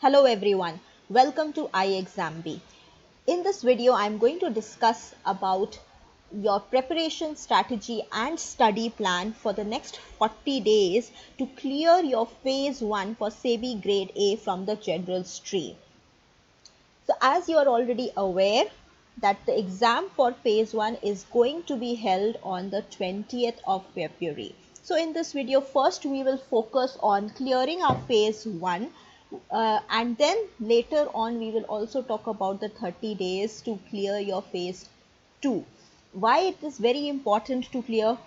Hello everyone, welcome to iExamB. In this video, I'm going to discuss about your preparation strategy and study plan for the next 40 days to clear your phase 1 for SEBI grade A from the general stream. So as you are already aware that the exam for phase 1 is going to be held on the 20th of February. So in this video, first we will focus on clearing our phase 1 and then later on we will also talk about the 30 days to clear your phase 2. Why it is very important to clear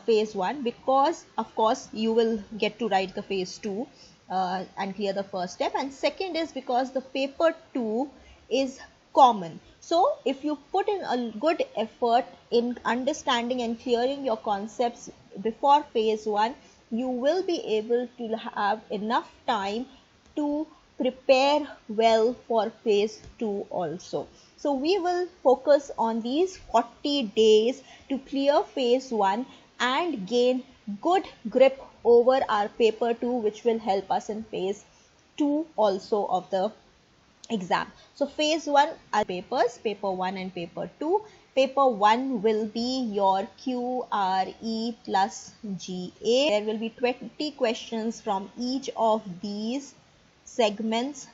phase 1? Because of course you will get to write the phase 2 and clear the first step, and second is because the paper 2 is common. So if you put in a good effort in understanding and clearing your concepts before phase 1, you will be able to have enough time to prepare well for phase 2 also. So we will focus on these 40 days to clear phase 1 and gain good grip over our paper 2, which will help us in phase 2 also of the exam. So phase 1 are papers, paper 1 and paper 2. Paper 1 will be your QRE plus GA. There will be 20 questions from each of these segments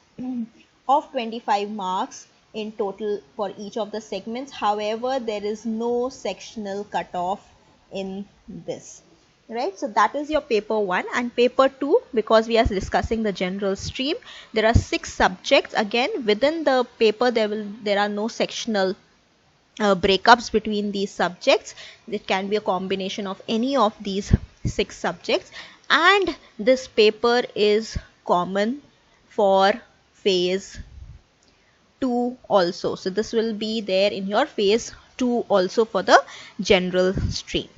of 25 marks in total for each of the segments. However, there is no sectional cutoff in this. Right, so that is your paper 1. And paper 2, because we are discussing the general stream, there are 6 subjects. Again, within the paper there are no sectional breakups between these subjects. It can be a combination of any of these 6 subjects, and this paper is common for phase 2 also. So this will be there in your phase 2 also for the general stream.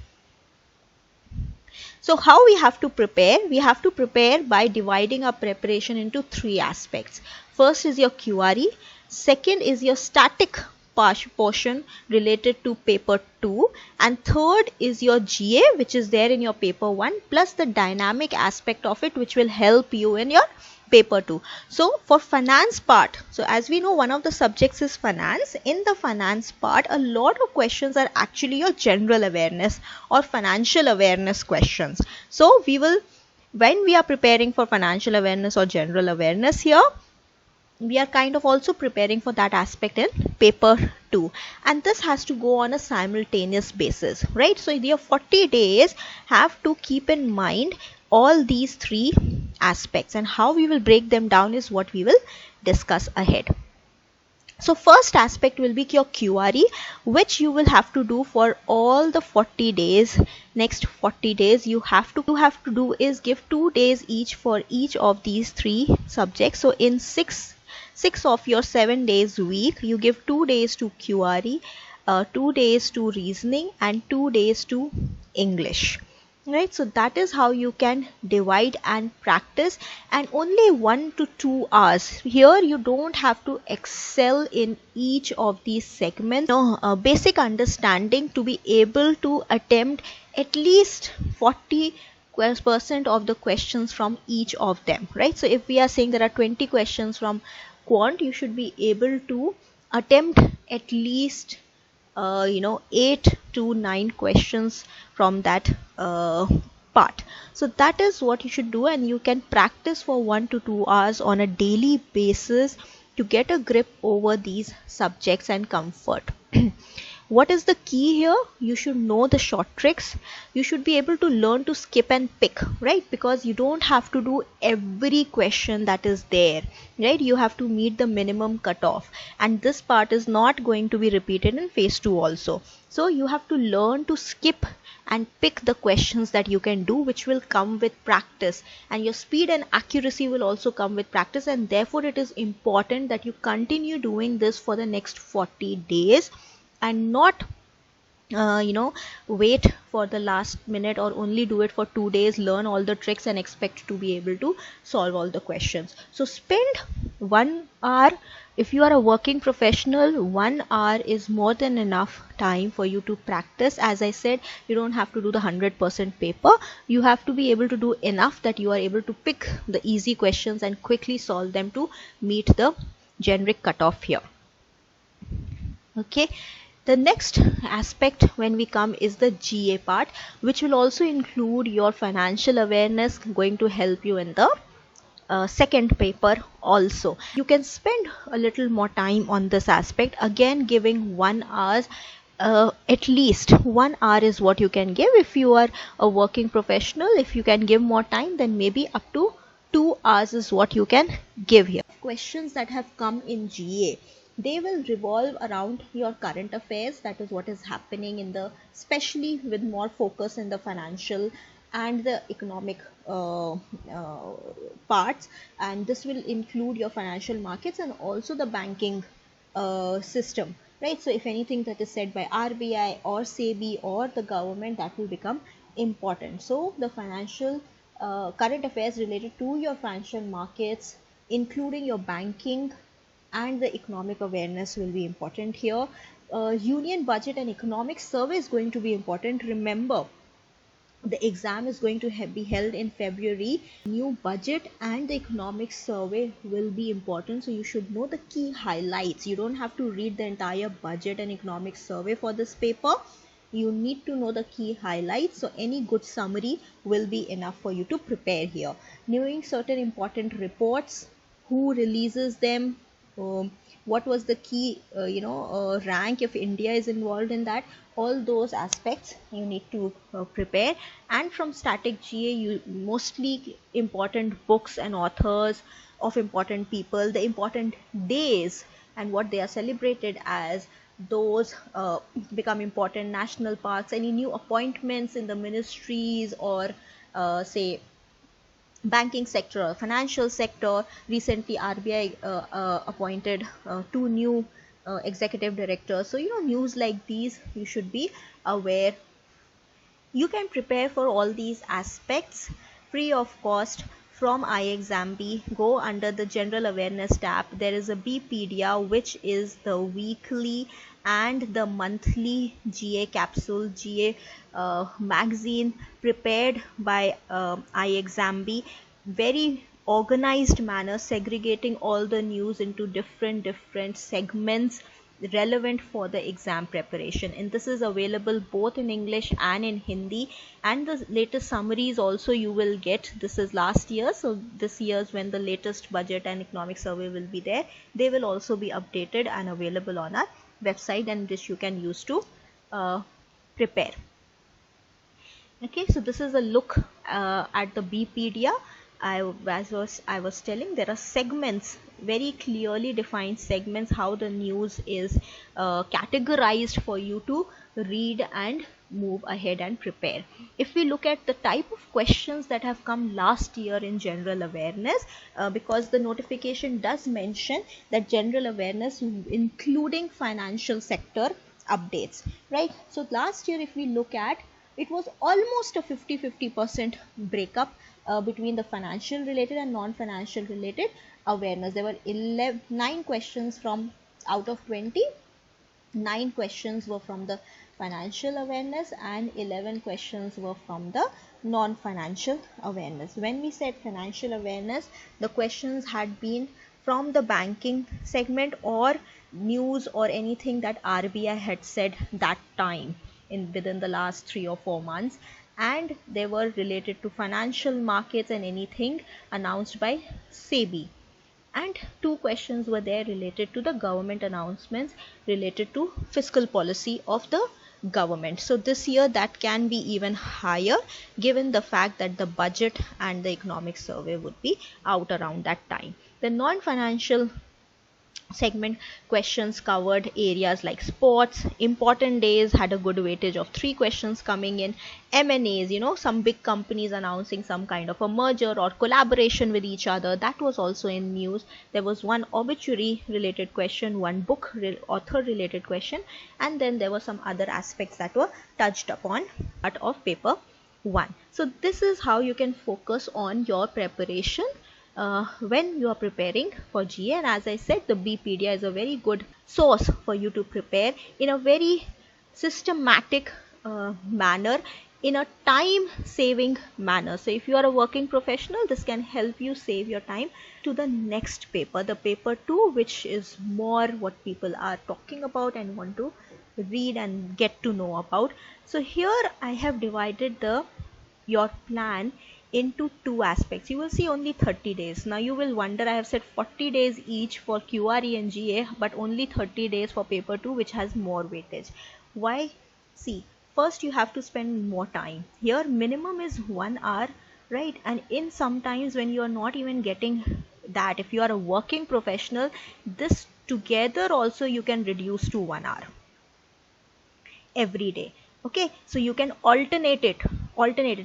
So how we have to prepare? We have to prepare by dividing our preparation into 3 aspects. First is your QRE, second is your static portion related to paper 2, and third is your GA, which is there in your paper 1, plus the dynamic aspect of it, which will help you in your paper 2. So for finance part, so as we know, one of the subjects is finance. In the finance part, a lot of questions are actually your general awareness or financial awareness questions. So we will, when we are preparing for financial awareness or general awareness here, we are kind of also preparing for that aspect in paper 2, and this has to go on a simultaneous basis, right? So your 40 days have to keep in mind all these 3 aspects, and how we will break them down is what we will discuss ahead. So first aspect will be your QRE, which you will have to do for all the 40 days. Next 40 days you have to do is give 2 days each for each of these 3 subjects. So in 6 of your 7 days week, you give 2 days to QRE, 2 days to reasoning, and 2 days to English. Right, so that is how you can divide and practice, and only 1 to 2 hours. Here you don't have to excel in each of these segments. Basic understanding to be able to attempt at least 40% of the questions from each of them, right? So if we are saying there are 20 questions from quant, you should be able to attempt at least 8 to 9 questions from that part. So that is what you should do, and you can practice for 1 to 2 hours on a daily basis to get a grip over these subjects and comfort. What is the key here? You should know the short tricks. You should be able to learn to skip and pick, right? Because you don't have to do every question that is there, right? You have to meet the minimum cutoff, and this part is not going to be repeated in phase 2 also. So you have to learn to skip and pick the questions that you can do, which will come with practice, and your speed and accuracy will also come with practice, and therefore it is important that you continue doing this for the next 40 days and not wait for the last minute, or only do it for 2 days, learn all the tricks and expect to be able to solve all the questions. So spend 1 hour, if you are a working professional, 1 hour is more than enough time for you to practice. As I said, you don't have to do the 100% paper. You have to be able to do enough that you are able to pick the easy questions and quickly solve them to meet the generic cutoff here. Okay. The next aspect when we come is the GA part, which will also include your financial awareness, going to help you in the second paper also. You can spend a little more time on this aspect, again giving 1 hour. At least 1 hour is what you can give. If you are a working professional, if you can give more time, then maybe up to 2 hours is what you can give here. Questions that have come in GA, they will revolve around your current affairs, that is what is happening in the, especially with more focus in the financial and the economic parts, and this will include your financial markets and also the banking system, right? So if anything that is said by RBI or SEBI or the government, that will become important. So the financial current affairs related to your financial markets, including your banking and the economic awareness, will be important here. Union budget and economic survey is going to be important. Remember, the exam is going to be held in February. New budget and the economic survey will be important, so you should know the key highlights. You don't have to read the entire budget and economic survey for this paper. You need to know the key highlights, so any good summary will be enough for you to prepare here. Knowing certain important reports, who releases them, what was the key rank if India is involved in that, all those aspects you need to prepare. And from static GA, you mostly important books and authors of important people, the important days and what they are celebrated as, those become important. National parks, any new appointments in the ministries or say banking sector or financial sector. Recently RBI appointed 2 new executive directors, so news like these you should be aware. You can prepare for all these aspects free of cost from iExamB. Go under the general awareness tab. There is a Bpedia, which is the weekly and the monthly GA capsule, GA magazine prepared by iExamB. Very organized manner, segregating all the news into different segments relevant for the exam preparation, and this is available both in English and in Hindi. And the latest summaries also you will get. This is last year, so this year's when the latest budget and economic survey will be there, they will also be updated and available on our website, and this you can use to prepare. Okay, so this is a look at the Bpedia. I was telling, there are segments, very clearly defined segments, how the news is categorized for you to read and move ahead and prepare. If we look at the type of questions that have come last year in general awareness, because the notification does mention that general awareness including financial sector updates, right? So last year if we look at, it was almost a 50-50% breakup between the financial related and non-financial related awareness. There were 9 questions from out of 20. 9 questions were from the financial awareness and 11 questions were from the non-financial awareness. When we said financial awareness, the questions had been from the banking segment or news or anything that RBI had said that time within the last 3 or 4 months, and they were related to financial markets and anything announced by SEBI. And 2 questions were there related to the government announcements related to fiscal policy of the government. So this year that can be even higher, given the fact that the budget and the economic survey would be out around that time. The non-financial segment questions covered areas like sports. Important days had a good weightage of 3 questions coming in. M&As, some big companies announcing some kind of a merger or collaboration with each other, that was also in news. There was 1 obituary related question, 1 book author related question, and then there were some other aspects that were touched upon part of paper 1. So this is how you can focus on your preparation when you are preparing for GA. And as I said, the BPedia is a very good source for you to prepare in a very systematic manner, in a time saving manner. So if you are a working professional, this can help you save your time to the next paper, the paper 2, which is more what people are talking about and want to read and get to know about. So here I have divided your plan into two aspects. You will see only 30 days. Now you will wonder, I have said 40 days each for QRE and GA, but only 30 days for paper 2, which has more weightage. Why? See, first you have to spend more time. Here minimum is 1 hour, right? And in sometimes when you are not even getting that, if you are a working professional, this together also you can reduce to 1 hour every day. Okay, so you can alternate it.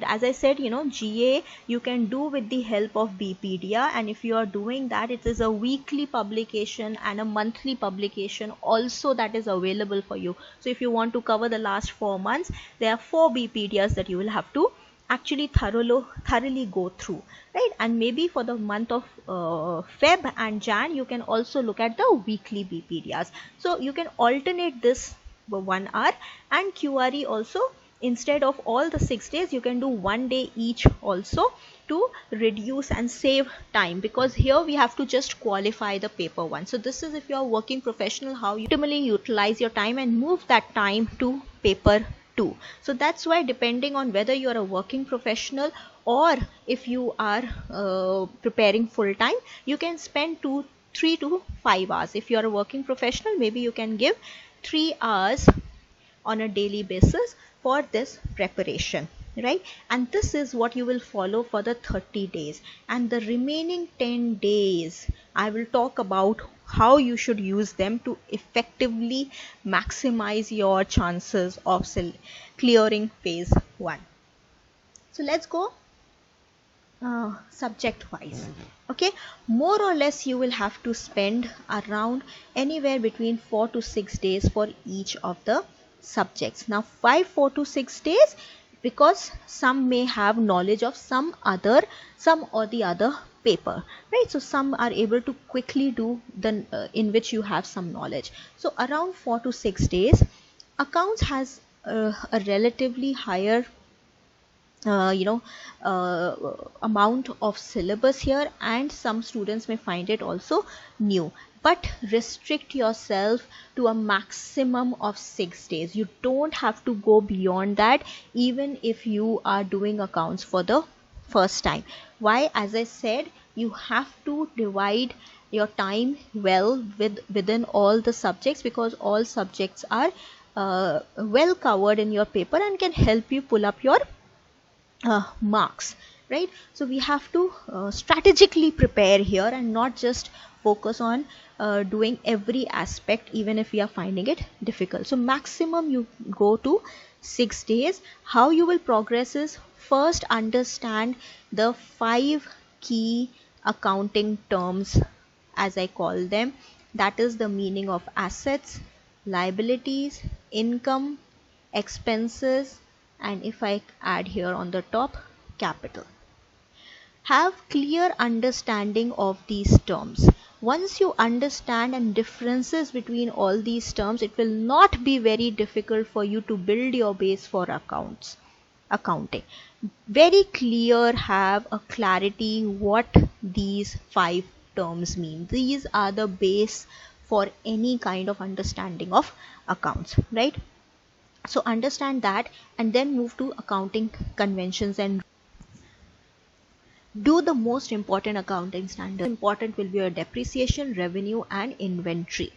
As I said, GA you can do with the help of BPedia, and if you are doing that, it is a weekly publication and a monthly publication also that is available for you. So if you want to cover the last 4 months, there are 4 BPedias that you will have to actually thoroughly go through, right? And maybe for the month of Feb and Jan, you can also look at the weekly BPedias. So you can alternate this 1 hour, and QRE also, instead of all the 6 days, you can do 1 day each also to reduce and save time, because here we have to just qualify the paper 1. So this is, if you are working professional, how you optimally utilize your time and move that time to paper 2. So that's why, depending on whether you are a working professional or if you are preparing full time, you can spend 3 to 5 hours. If you are a working professional, maybe you can give 3 hours on a daily basis for this preparation, right? And this is what you will follow for the 30 days, and the remaining 10 days I will talk about how you should use them to effectively maximize your chances of clearing phase 1. So let's go subject wise. Okay, more or less you will have to spend around anywhere between 4 to 6 days for each of the subjects. Now 4 to 6 days, because some may have knowledge of some or the other paper, right? So some are able to quickly do the in which you have some knowledge. So around 4 to 6 days. Accounts has a relatively higher amount of syllabus here, and some students may find it also new, but restrict yourself to a maximum of 6 days. You don't have to go beyond that, even if you are doing accounts for the first time. Why? As I said, you have to divide your time well within all the subjects, because all subjects are well covered in your paper and can help you pull up your marks, right? So we have to strategically prepare here and not just focus on doing every aspect, even if we are finding it difficult. So maximum you go to 6 days. How you will progress is, first understand the 5 key accounting terms, as I call them. That is the meaning of assets, liabilities, income, expenses, and if I add here on the top, capital. Have clear understanding of these terms. Once you understand and differences between all these terms, it will not be very difficult for you to build your base for accounting. Very clear, have a clarity what these 5 terms mean. These are the base for any kind of understanding of accounts, right? So understand that, and then move to accounting conventions and do the most important accounting standards. Important will be your depreciation, revenue, and inventory.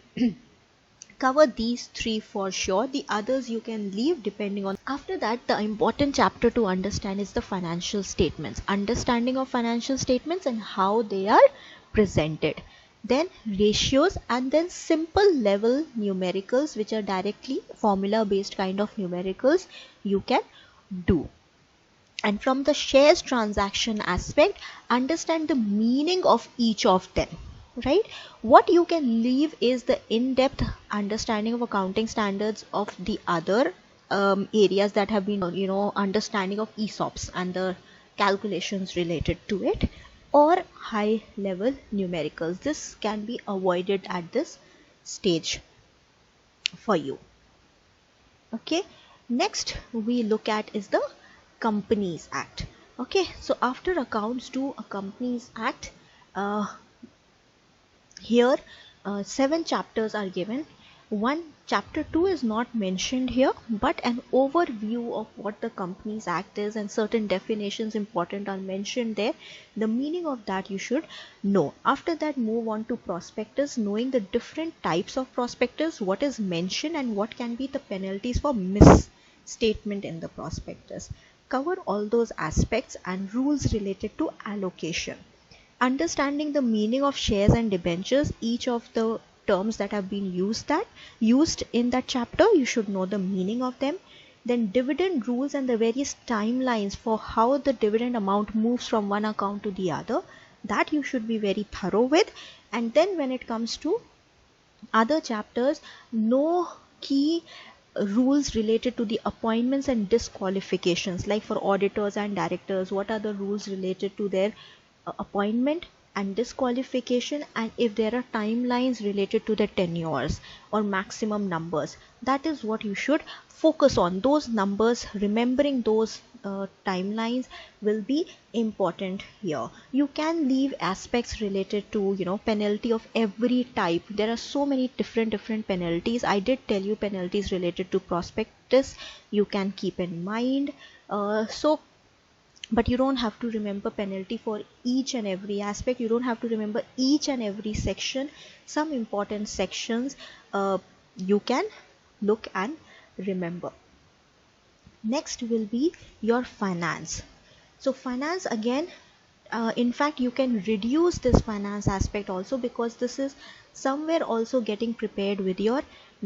Cover these 3 for sure. The others you can leave depending on. After that, the important chapter to understand is the financial statements. Understanding of financial statements and how they are presented. Then ratios, and then simple level numericals, which are directly formula based kind of numericals you can do. And from the shares transaction aspect, understand the meaning of each of them, right? What you can leave is the in-depth understanding of accounting standards of the other areas that have been, understanding of ESOPs and the calculations related to it. or high level numericals. This can be avoided at this stage for you. Okay, next we look at is the Companies Act. Okay, so after accounts to a Companies Act, here 7 chapters are given. Chapter 2 is not mentioned here, but an overview of what the Companies Act is and certain definitions important are mentioned there. The meaning of that you should know. After that, move on to prospectus, knowing the different types of prospectus, what is mentioned and what can be the penalties for misstatement in the prospectus. Cover all those aspects and rules related to allocation. Understanding the meaning of shares and debentures, each of the terms that have been used in that chapter, you should know the meaning of them. Then dividend rules and the various timelines for how the dividend amount moves from one account to the other, that you should be very thorough with. And then when it comes to other chapters, know key rules related to the appointments and disqualifications, like for auditors and directors, what are the rules related to their appointment and disqualification, and if there are timelines related to the tenures or maximum numbers, that is what you should focus on. Those numbers, remembering those timelines will be important here. You can leave aspects related to penalty of every type. There are so many different penalties. I did tell you penalties related to prospectus you can keep in mind. But you don't have to remember penalty for each and every aspect. You don't have to remember each and every section. Some important sections you can look and remember. Next will be your finance. So finance again, in fact you can reduce this finance aspect also, because this is somewhere also getting prepared with your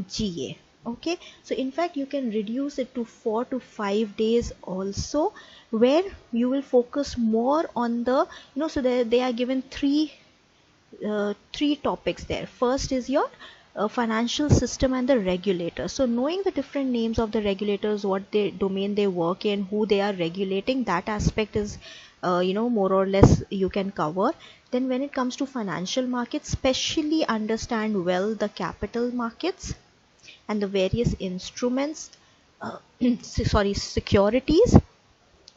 GA. Okay, so in fact you can reduce it to 4 to 5 days also, where you will focus more on the so they are given three topics there. First is your financial system and the regulator. So knowing the different names of the regulators, what domain they work in, who they are regulating, that aspect is more or less you can cover. Then when it comes to financial markets, especially understand well the capital markets and the various instruments, securities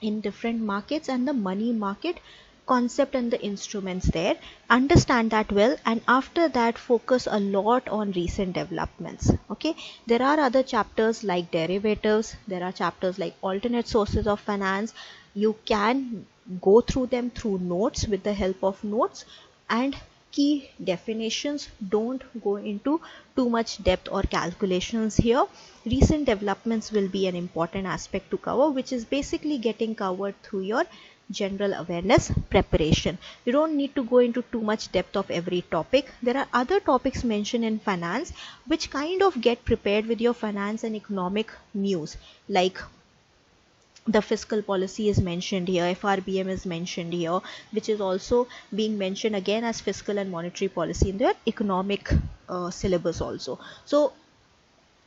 in different markets, and the money market concept and the instruments there. Understand that well, and after that focus a lot on recent developments. Okay, there are other chapters like derivatives, there are chapters like alternate sources of finance. You can go through them through notes, with the help of notes, and key definitions. Don't go into too much depth or calculations here. Recent developments will be an important aspect to cover, which is basically getting covered through your general awareness preparation. You don't need to go into too much depth of every topic. There are other topics mentioned in finance which kind of get prepared with your finance and economic news, like the fiscal policy is mentioned here, FRBM is mentioned here, which is also being mentioned again as fiscal and monetary policy in their economic syllabus also. So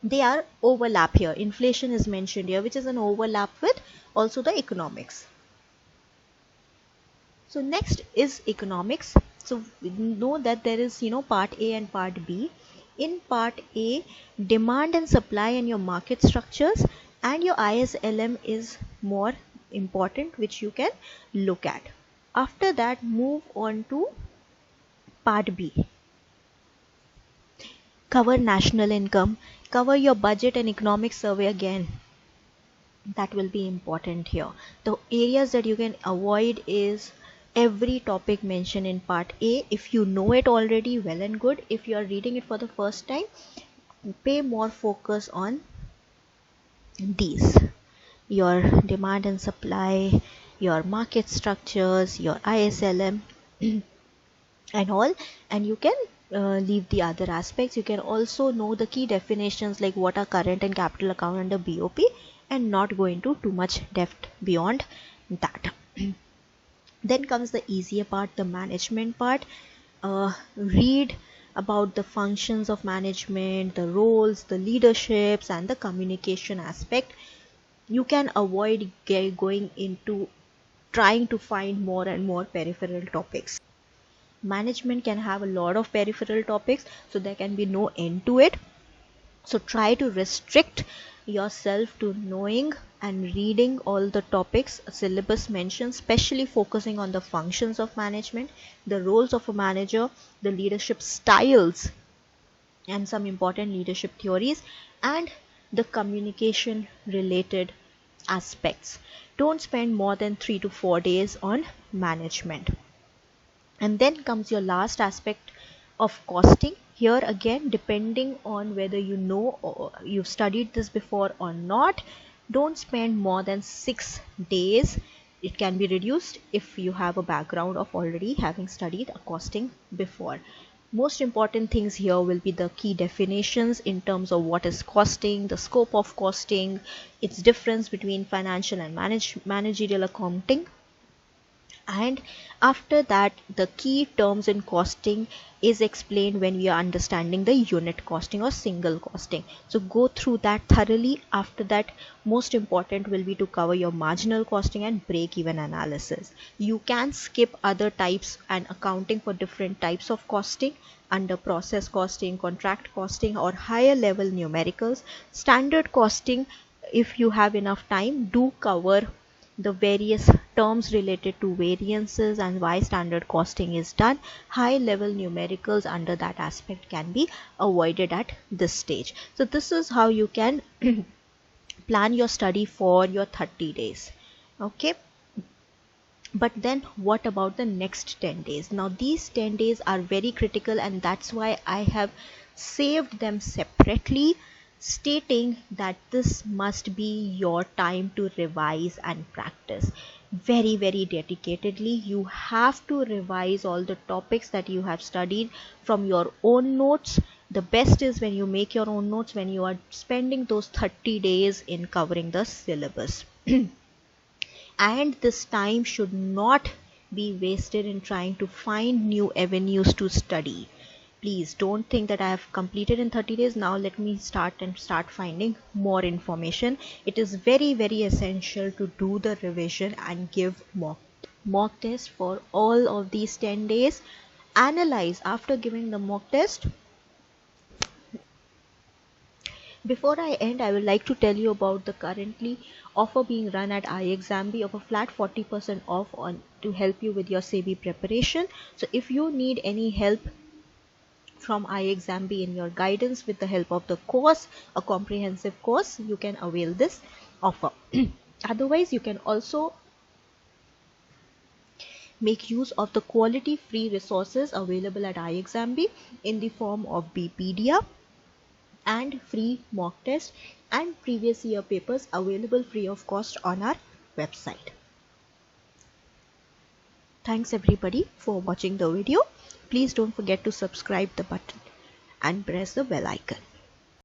they are overlap here. Inflation is mentioned here, which is an overlap with also the economics. So next is economics. So we know that there is part A and part B. In part A, demand and supply and your market structures, and your ISLM is more important, which you can look at. After that, move on to part B. Cover national income, cover your budget and economic survey again. That will be important here. The areas that you can avoid is every topic mentioned in part A. If you know it already, well and good. If you are reading it for the first time, pay more focus on these: your demand and supply, your market structures, your ISLM and all, and you can leave the other aspects. You can also know the key definitions like what are current and capital account under BOP, and not go into too much depth beyond that. Then comes the easier part, the management part. Read about the functions of management, the roles, the leaderships, and the communication aspect. You can avoid going into trying to find more and more peripheral topics. Management can have a lot of peripheral topics, so there can be no end to it. So try to restrict yourself to knowing and reading all the topics syllabus mentions, especially focusing on the functions of management, the roles of a manager, the leadership styles, and some important leadership theories, and the communication related aspects. Don't spend more than 3 to 4 days on management. And then comes your last aspect of costing. Here again, depending on whether you know or you've studied this before or not, don't spend more than 6 days. It can be reduced if you have a background of already having studied costing before. Most important things here will be the key definitions in terms of what is costing, the scope of costing, its difference between financial and managerial accounting. And after that, the key terms in costing is explained when we are understanding the unit costing or single costing. So go through that thoroughly. After that, most important will be to cover your marginal costing and break even analysis. You can skip other types and accounting for different types of costing under process costing, contract costing, or higher level numericals. Standard costing, if you have enough time, do cover the various terms related to variances and why standard costing is done. High level numericals under that aspect can be avoided at this stage. So this is how you can plan your study for your 30 days. Okay. But then what about the next 10 days? Now these 10 days are very critical, and that's why I have saved them separately, stating that this must be your time to revise and practice very dedicatedly. You have to revise all the topics that you have studied from your own notes. The best is when you make your own notes when you are spending those 30 days in covering the syllabus. And this time should not be wasted in trying to find new avenues to study. Please don't think that I have completed in 30 days. Now let me start finding more information. It is very essential to do the revision and give mock test for all of these 10 days. Analyze after giving the mock test. Before I end, I would like to tell you about the currently offer being run at iExamB of a flat 40% off on to help you with your SEBI preparation. So if you need any help from iExamB in your guidance with the help of the course, a comprehensive course, you can avail this offer. Otherwise, you can also make use of the quality free resources available at iExamB in the form of BPedia and free mock test and previous year papers available free of cost on our website. Thanks everybody for watching the video. Please don't forget to subscribe the button and press the bell icon.